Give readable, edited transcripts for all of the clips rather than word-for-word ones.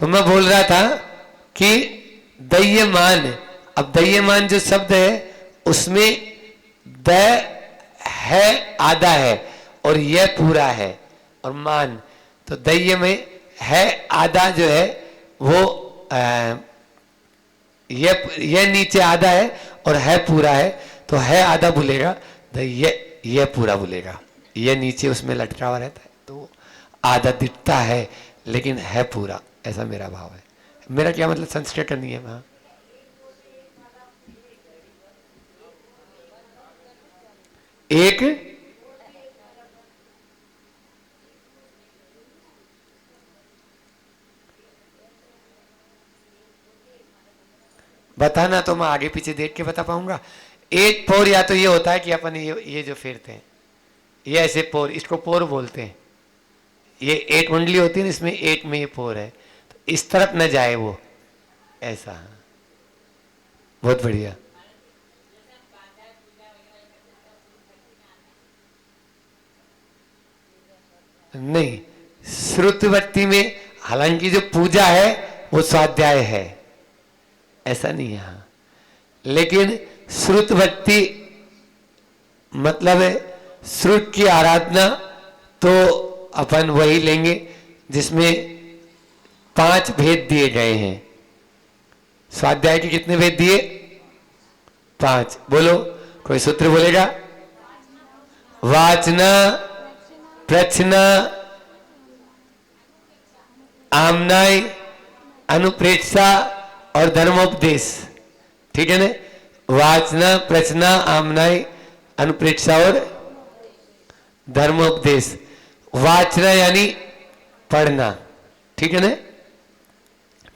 तो मैं बोल रहा था कि दह्यमान, अब दह्यमान जो शब्द है उसमें द है आधा है और यह पूरा है और मान, तो दह्य में है आधा जो है वो यह नीचे आधा है और है पूरा है, तो है आधा बोलेगा, यह पूरा बोलेगा। यह नीचे उसमें लटका हुआ रहता है तो आधा दिखता है लेकिन है पूरा, ऐसा मेरा भाव है। मेरा क्या मतलब संस्कृत करनी है वहां। एक बताना तो मैं आगे पीछे देख के बता पाऊंगा। एक पोर या तो ये होता है कि अपन ये जो फेरते हैं ये ऐसे पोर, इसको पोर बोलते हैं। ये एक कुंडली होती है ना, इसमें एक में ये पोर है, तो इस तरफ न जाए वो, ऐसा। बहुत बढ़िया। नहीं, श्रुतवत्ती में हालांकि जो पूजा है वो स्वाध्याय है, ऐसा नहीं है। हाँ, लेकिन श्रुतवत्ती मतलब है श्रुत की आराधना, तो अपन वही लेंगे जिसमें 5 भेद दिए गए हैं। स्वाध्याय के कितने भेद दिए? 5। बोलो, कोई सूत्र बोलेगा? वाचना, प्रचना, आमनाय, अनुप्रेक्षा और धर्मोपदेश। ठीक है ना? वाचना, प्रचना, आमनाय, अनुप्रेक्षा और धर्मोपदेश। वाचना यानी पढ़ना, ठीक है ना?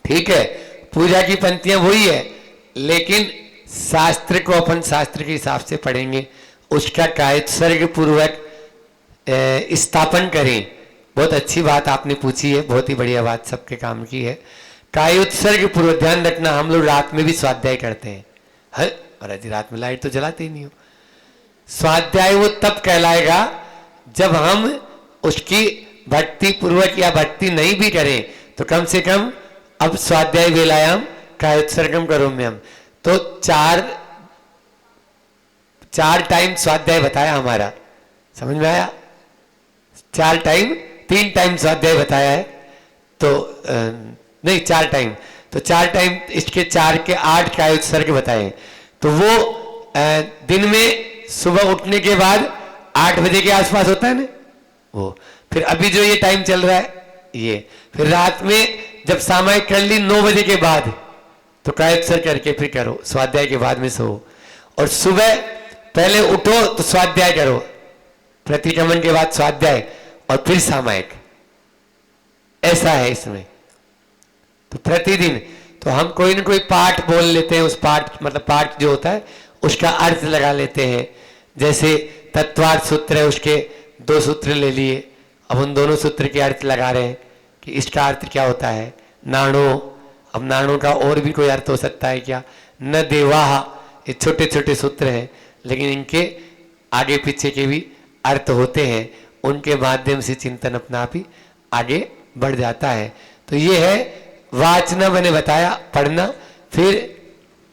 ठीक है, पूजा की पंक्तियां वही है, लेकिन शास्त्र को अपन शास्त्र के हिसाब से पढ़ेंगे, उसका कायोत्सर्ग पूर्वक स्थापन करें। बहुत अच्छी बात आपने पूछी है, बहुत ही बढ़िया बात सबके काम की है। कायोत्सर्ग पूर्वक, ध्यान रखना, हम लोग रात में भी स्वाध्याय करते हैं। अरे जी, रात में लाइट तो जलाते ही नहीं हो। स्वाध्याय वो तब कहलाएगा जब हम उसकी भक्ति पूर्वक या भक्ति नहीं भी करें तो कम से कम अब स्वाध्याय वेलायाम कायोत्सर्गम करोम्यम, तो चार टाइम स्वाध्याय बताया हमारा, समझ में आया? 4 टाइम, 3 टाइम स्वाध्याय बताया है, तो नहीं 4 टाइम, तो 4 टाइम इसके 4 के 8 कायोत्सर्ग बताए। तो वो दिन में सुबह उठने के बाद 8 बजे के आसपास होता है ना वो, फिर अभी जो ये टाइम चल रहा है ये, फिर रात में जब सामायिक कर ली 9 बजे के बाद, तो कायोत्सर्ग करके फिर करो, स्वाध्याय के बाद में सो। और सुबह पहले उठो तो स्वाध्याय करो, प्रतिक्रमण के बाद स्वाध्याय और फिर सामायिक, ऐसा है इसमें। तो प्रतिदिन तो हम कोई ना कोई पाठ बोल लेते हैं, उस पाठ मतलब पाठ जो होता है उसका अर्थ लगा लेते हैं। जैसे तत्वार्थ सूत्र है, उसके 2 सूत्र ले लिए, अब उन दोनों सूत्र के अर्थ लगा रहे हैं कि इसका अर्थ क्या होता है। नाणो, अब नाणो का और भी कोई अर्थ हो सकता है क्या? न देवाह, ये छोटे छोटे सूत्र हैं, लेकिन इनके आगे पीछे के भी अर्थ होते हैं, उनके माध्यम से चिंतन अपना आप ही आगे बढ़ जाता है। तो ये है वाचना, मैंने बताया पढ़ना, फिर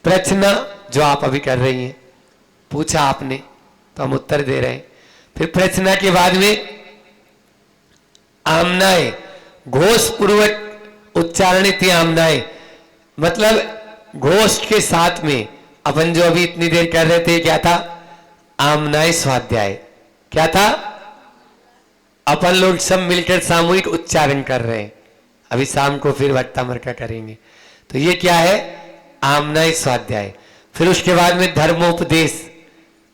प्रचना जो आप अभी कर रही हैं, पूछा आपने तो हम उत्तर दे रहे हैं। फिर प्रचना के बाद में आमनाएं, घोष पूर्वक उच्चारण थी आमनाएं, मतलब घोष के साथ में अपन जो अभी इतनी देर कर रहे थे क्या था? आमनाएं स्वाध्याय। क्या था? अपन लोग सब मिलकर सामूहिक उच्चारण कर रहे हैं, अभी शाम को फिर वक्ता मरका करेंगे। तो ये क्या है? आमनाएं स्वाध्याय। फिर उसके बाद में धर्मोपदेश,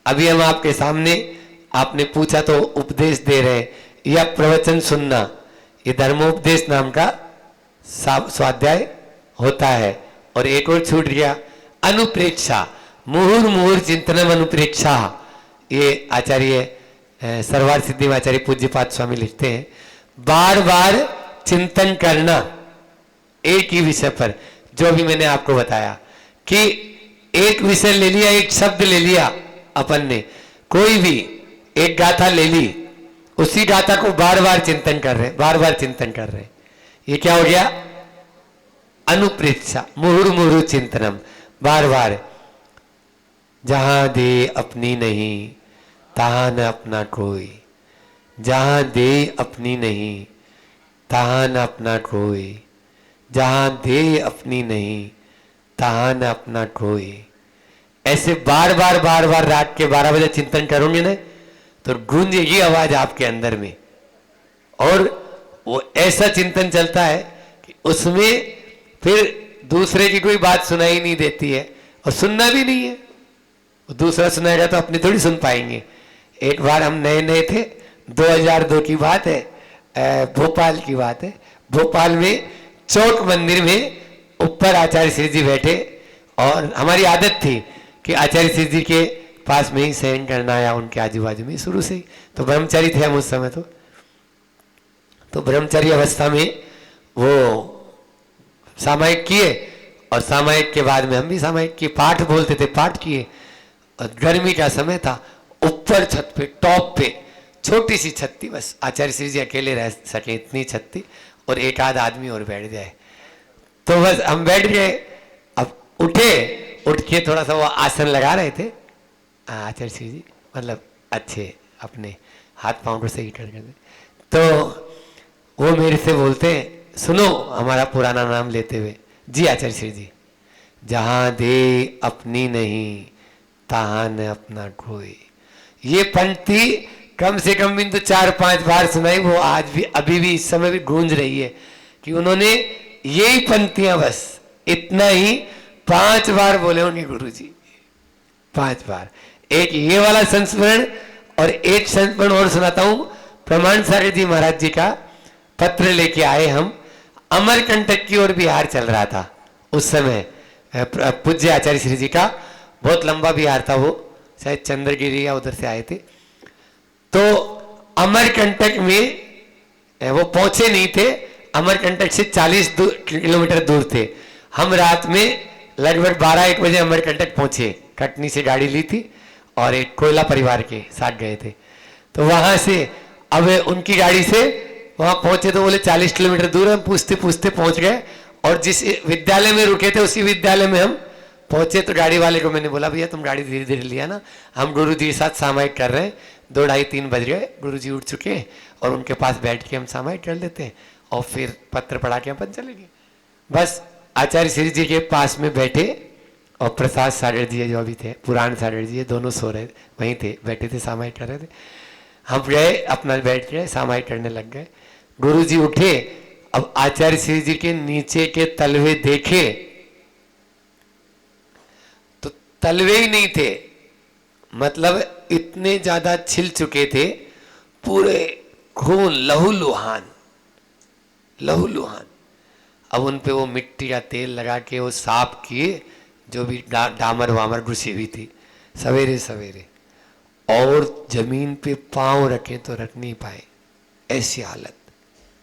अभी हम आपके सामने, आपने पूछा तो उपदेश दे रहे हैं, या प्रवचन सुनना, ये धर्मोपदेश नाम का स्वाध्याय होता है। और एक और छूट गया, अनुप्रेक्षा, मुहुर मुहुर चिंतनम अनुप्रेक्षा, ये आचार्य सर्वार्थ सिद्धि आचार्य पूज्यपाद स्वामी लिखते हैं, बार बार चिंतन करना एक ही विषय पर। जो भी मैंने आपको बताया कि एक विषय ले लिया, एक शब्द ले लिया अपन ने, कोई भी एक गाथा ले ली, उसी गाथा को बार बार चिंतन कर रहे हैं, बार बार चिंतन कर रहे हैं, ये क्या हो गया? अनुप्रेक्षा मुहुर्मुहु चिंतनम, बार बार। जहां दे अपनी नहीं तहां न अपना कोई, जहां दे अपनी नहीं तहां न अपना कोई, जहां दे अपनी नहीं तहां न अपना कोई। ऐसे बार बार रात के 12 बजे चिंतन करोगे ना तो गूंजेगी आवाज आपके अंदर में, और वो ऐसा चिंतन चलता है कि उसमें फिर दूसरे की कोई बात सुनाई नहीं देती है, और सुनना भी नहीं है। दूसरा सुनाएगा तो अपनी थोड़ी सुन पाएंगे। एक बार हम नए नए थे, 2002 की बात है, भोपाल की बात है। भोपाल में चौक मंदिर में ऊपर आचार्य श्री जी बैठे, और हमारी आदत थी कि आचार्य श्री जी के पास में ही शयन करना या उनके आजू बाजू में शुरू से ही। तो ब्रह्मचारी थे हम उस समय। तो ब्रह्मचारी अवस्था में वो सामायिक किए, और सामायिक के बाद में हम भी सामायिक किए, पाठ बोलते थे, पाठ किए। और गर्मी का समय था, ऊपर छत पे, टॉप पे छोटी सी छत थी, बस आचार्य श्री जी अकेले रह सके इतनी छत थी, और एक आध आदमी और बैठ जाए। तो बस हम बैठ गए। अब उठ के थोड़ा सा वो आसन लगा रहे थे आचार्य श्री जी, मतलब अच्छे अपने हाथ पांव को सही कर दे। तो वो मेरे से बोलते हैं, सुनो हमारा पुराना नाम लेते हुए, जी आचार्य श्री जी, जहां दे अपनी नहीं तहां न अपना कोई। ये पंक्ति कम से कम बिंदु 4-5 बार सुनाई, वो आज भी अभी भी इस समय भी गूंज रही है कि उन्होंने यही पंक्तियां बस इतना ही 5 बार बोले होंगे गुरु जी, 5 बार। एक ये वाला संस्मरण, और एक संस्मरण और सुनाता हूं। प्रमाण सागर जी महाराज जी का पत्र लेके आए हम, अमरकंटक की ओर बिहार चल रहा था उस समय, पूज्य आचार्य श्री जी का बहुत लंबा बिहार था वो, शायद चंद्रगिरी या उधर से आए थे। तो अमरकंटक में वो पहुंचे नहीं थे, अमरकंटक से 40 किलोमीटर दूर थे। हम रात में लगभग 12-1 बजे अमरकंटक पहुंचे, कटनी से गाड़ी ली थी और एक कोयला परिवार के साथ गए थे। तो वहां से अब उनकी गाड़ी से वहां पहुंचे तो बोले 40 किलोमीटर दूर। हम पूछते पूछते पहुंच गए, और जिस विद्यालय में रुके थे उसी विद्यालय में हम पहुंचे। तो गाड़ी वाले को मैंने बोला, भैया तुम गाड़ी धीरे धीरे लिया ना, हम गुरु जी के साथ सामायिक कर रहे हैं, 2-2:30-3 बज गए, गुरु जी उठ चुके हैं, और उनके पास बैठ के हम सामायिक कर लेते हैं, और फिर पत्र पढ़ा के अपन चले गए। बस आचार्य श्री जी के पास में बैठे, और प्रसाद सागर जी जो अभी थे, पुराण सागर जी, दोनों सो रहे वहीं थे, बैठे थे, सामायिक कर रहे थे। हम गए, अपना बैठ गए, सामायिक करने लग गए। गुरु जी उठे, अब आचार्य श्री जी के नीचे के तलवे देखे तो तलवे ही नहीं थे, मतलब इतने ज्यादा छिल चुके थे, पूरे खून, लहूलुहान। अब उन पे वो मिट्टी का तेल लगा के वो साफ किए, जो भी डामर वामर घुसी हुई थी, सवेरे सवेरे, और जमीन पे पांव रखे तो रख नहीं पाए, ऐसी हालत,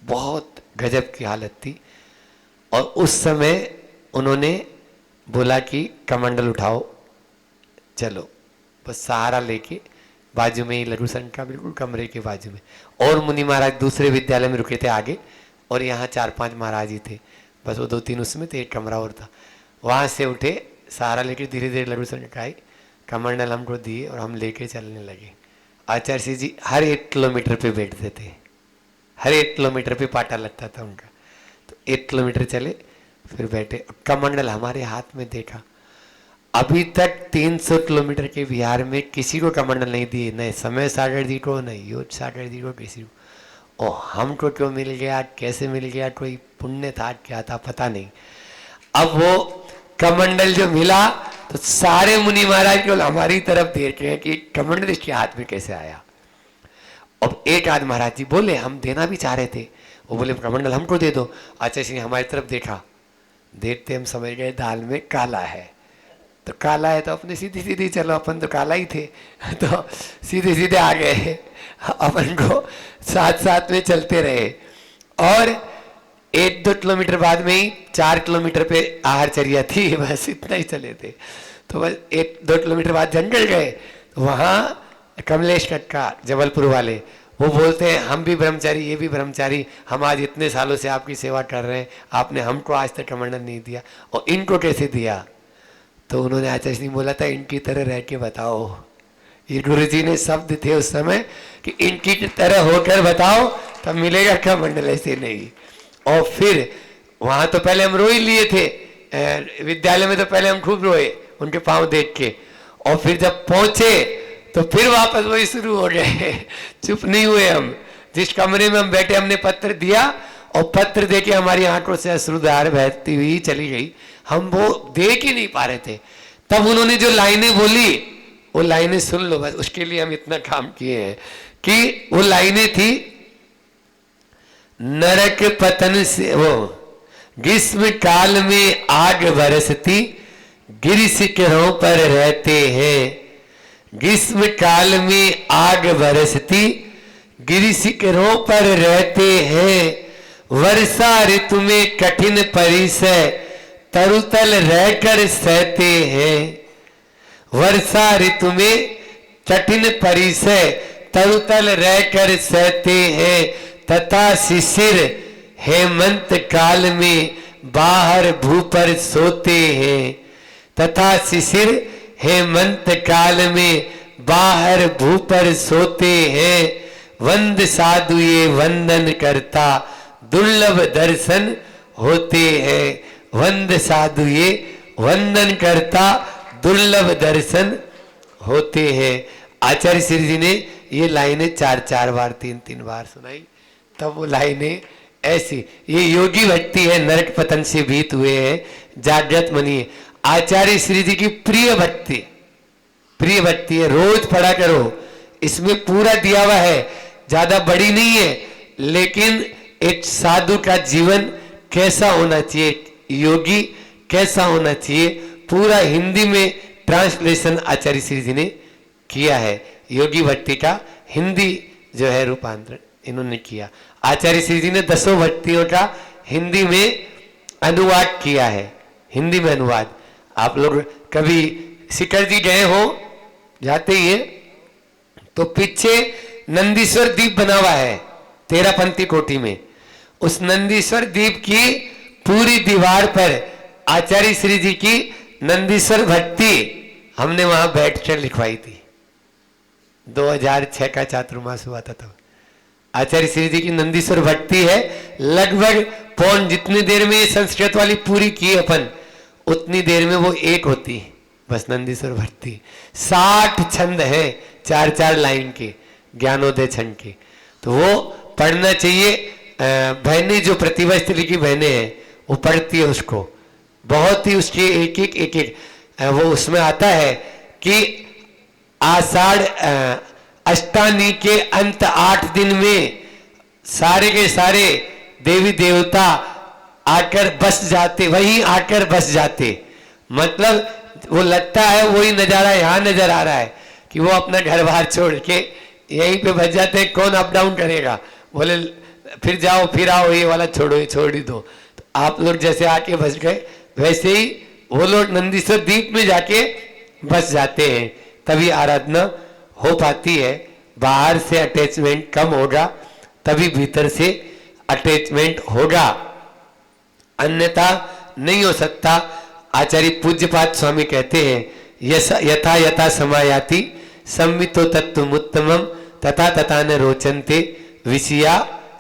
बहुत गजब की हालत थी। और उस समय उन्होंने बोला कि कमंडल उठाओ, चलो। बस सहारा लेके, बाजू में ही लघु संघ का बिल्कुल कमरे के बाजू में, और मुनि महाराज दूसरे विद्यालय में रुके थे आगे, और यहाँ 4-5 महाराज ही थे, बस वो 2-3 उसमें थे, एक कमरा और था। वहाँ से उठे, सहारा लेके धीरे धीरे लघु संघ का आई, कमंडल हमको दिए, और हम लेके चलने लगे। आचार्य श्री जी हर 1 किलोमीटर पे बैठते थे, हर 1 किलोमीटर पे पाटा लगता था उनका। तो 1 किलोमीटर चले, फिर बैठे, कमंडल हमारे हाथ में देखा। अभी तक 300 किलोमीटर के बिहार में किसी को कमंडल नहीं दिए, न समय सागर जी को, न योग सागर जी को, किसी को। और हमको क्यों मिल गया, कैसे मिल गया, कोई पुण्य था क्या था पता नहीं। अब वो कमंडल जो मिला तो सारे मुनि महाराज केवल हमारी तरफ देख रहे हैं कि कमंडल इसके हाथ में कैसे आया। अब एक आध महाराज जी बोले, हम देना भी चाह रहे थे, वो बोले कमंडल हमको दे दो। आचार्य सिंह हमारी तरफ देखा, देखते हम समझ गए दाल में काला है, तो काला है तो अपने सीधी सीधी चलो, अपन तो काला ही थे, तो सीधे सीधे आ गए, अपन को साथ साथ में चलते रहे। और 1-2 किलोमीटर बाद में ही 4 किलोमीटर पे आहारचर्या थी, बस इतना ही चले थे। तो बस 1-2 किलोमीटर बाद जंगल गए, तो वहाँ कमलेश कक्का जबलपुर वाले, वो बोलते हैं हम भी ब्रह्मचारी, ये भी ब्रह्मचारी, हम आज इतने सालों से आपकी सेवा कर रहे हैं, आपने हमको आज तक कमंडल नहीं दिया और इनको कैसे दिया? तो उन्होंने आचार्य सिंह बोला था इनकी तरह रह के बताओ। ये गुरु जी ने शब्द थे उस समय कि इनकी तरह होकर बताओ तब मिलेगा कमंडल, ऐसे नहीं। और फिर वहां तो पहले हम रो ही लिए थे, विद्यालय में तो पहले हम खूब रोए उनके पांव देख के, और फिर जब पहुंचे तो फिर वापस वही शुरू हो गए। चुप नहीं हुए हम। जिस कमरे में हम बैठे हमने पत्र दिया और पत्र देके हमारी आंखों से अश्रुधार बहती हुई चली गई, हम वो देख ही नहीं पा रहे थे। तब उन्होंने जो लाइनें बोली वो लाइनें सुन लो, बस उसके लिए हम इतना काम किए हैं कि वो लाइनें थी, नरक पतन से वो ग्रीष्म काल में आग बरसती गिरि शिखरों पर रहते हैं। ग्रीष्म काल में आग बरसती गिरि शिखरों पर रहते हैं। वर्षा ऋतु में कठिन परिसय तरुतल रहकर सहते हैं। वर्षा ऋतु में कठिन परिसय तरुतल रहकर सहते हैं तथा शिशिर हेमंत काल में बाहर भू पर सोते हैं। तथा शिशिर हेमंत काल में बाहर भू पर सोते हैं। वंद साधु ये वंदन करता दुर्लभ दर्शन होते हैं। वंद साधु ये वंदन करता दुर्लभ दर्शन होते हैं। आचार्य श्री जी ने ये लाइनें 4-4 बार 3-3 बार सुनाई, तब वो लाइनें ऐसी, ये योगी भक्ति है, नरक पतन से भीत हुए हैं, जागृत मनी। आचार्य श्री जी की प्रिय भक्ति, प्रिय भक्ति है, रोज पढ़ा करो। इसमें पूरा दिया हुआ है, ज्यादा बड़ी नहीं है, लेकिन एक साधु का जीवन कैसा होना चाहिए, योगी कैसा होना चाहिए, पूरा हिंदी में ट्रांसलेशन आचार्य श्री जी ने किया है। योगी भक्ति का हिंदी जो है रूपांतरण इन्होंने किया। आचार्य श्री जी ने 10 भक्तियों का हिंदी में अनुवाद किया है, हिंदी में अनुवाद। आप लोग कभी शिखर जी गए हो, जाते ही है, तो पीछे नंदीश्वर द्वीप बना हुआ है 13पंथी कोटि में। उस नंदीश्वर द्वीप की पूरी दीवार पर आचार्य श्री जी की नंदीश्वर भक्ति हमने वहां बैठकर लिखवाई थी। 2006 का चातुर्मास हुआ था तब। आचार्य श्री जी की नंदीश्वर भक्ति है, लगभग पौन जितनी देर में ये संस्कृत वाली पूरी की अपन, उतनी देर में वो एक होती है बस नंदीश्वर भक्ति। 60 छंद है, 4-4 लाइन के, ज्ञानोदय छंद के, तो वो पढ़ना चाहिए। बहनें जो प्रतिभा स्त्री की बहनें हैं वो पढ़ती है उसको, बहुत ही उसके एक वो उसमें आता है कि आषाढ़ अष्टानी के अंत 8 दिन में सारे के सारे देवी देवता आकर बस जाते, वहीं आकर बस जाते। मतलब वो लगता है वही नजारा यहाँ नजर आ रहा है कि वो अपना घर बार छोड़ के यहीं पे बच जाते हैं। कौन अप डाउन करेगा, बोले फिर जाओ फिर आओ, ये वाला छोड़ो, छोड़ ही दो। तो आप लोग जैसे आके बस गए, वैसे ही वो लोग नंदीश्वर द्वीप में जाके बस जाते हैं, तभी आराधना हो पाती है। बाहर से अटैचमेंट कम होगा तभी भीतर से अटैचमेंट होगा, अन्यथा नहीं हो सकता। आचार्य पूज्यपाद स्वामी कहते हैं, यथा यथा समायाति संवितो तत्वमुत्तमम तथा तथा न रोचन्ते विषया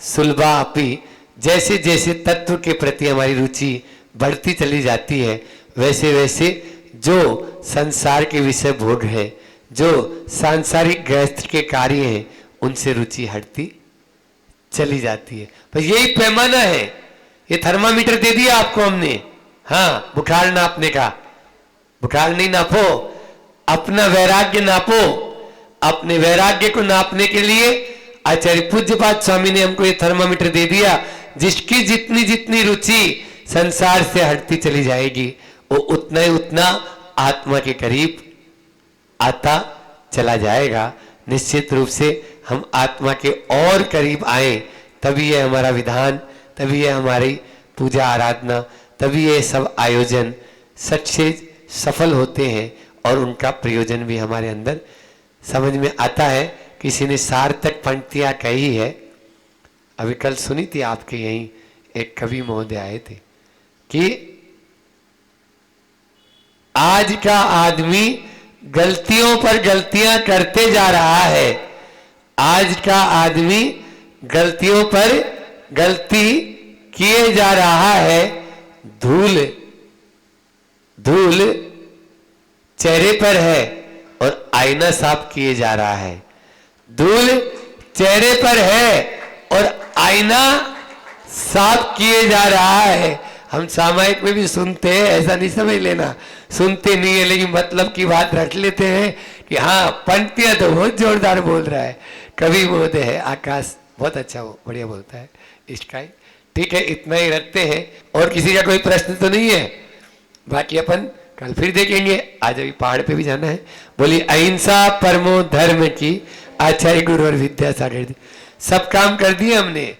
सुलभा अपि। जैसे जैसे तत्व के प्रति हमारी रुचि बढ़ती चली जाती है, वैसे वैसे जो संसार के विषय भोग है, जो सांसारिक गृहस्थ के कार्य हैं, उनसे रुचि हटती चली जाती है। पर यही पैमाना है, ये थर्मामीटर दे दिया आपको हमने, हाँ, बुखार नापने का। बुखार नहीं नापो, अपना वैराग्य नापो। अपने वैराग्य को नापने के लिए आचार्य पूज्यपाद स्वामी ने हमको ये थर्मामीटर दे दिया। जिसकी जितनी जितनी रुचि संसार से हटती चली जाएगी, वो उतना ही उतना आत्मा के करीब आता चला जाएगा। निश्चित रूप से हम आत्मा के और करीब आए, तभी ये हमारा विधान, तभी ये हमारी पूजा आराधना, तभी ये सब आयोजन सच्चे सफल होते हैं और उनका प्रयोजन भी हमारे अंदर समझ में आता है किसी ने सार्थक पंक्तियां कही है। अभी कल सुनी थी आपके यहीं एक कवि महोदय आए थे कि आज का आदमी गलतियों पर गलतियां करते जा रहा है। आज का आदमी गलतियों पर गलती किए जा रहा है। धूल धूल चेहरे पर है और आईना साफ किए जा रहा है। धूल चेहरे पर है और आईना साफ किए जा रहा है। हम सामायिक में भी सुनते हैं, ऐसा नहीं समझ लेना सुनते नहीं है, लेकिन मतलब की बात रख लेते हैं कि हाँ पंक्तियां तो बहुत जोरदार बोल रहा है। कवि महोदय है आकाश, बहुत अच्छा वो बढ़िया बोलता है इसका। ठीक है, इतना ही रखते हैं। और किसी का कोई प्रश्न तो नहीं है? बाकी अपन कल फिर देखेंगे। आज अभी पहाड़ पे भी जाना है। बोली अहिंसा परमो धर्म की, आचार्य गुरु और विद्यासागर सब काम कर दिए हमने।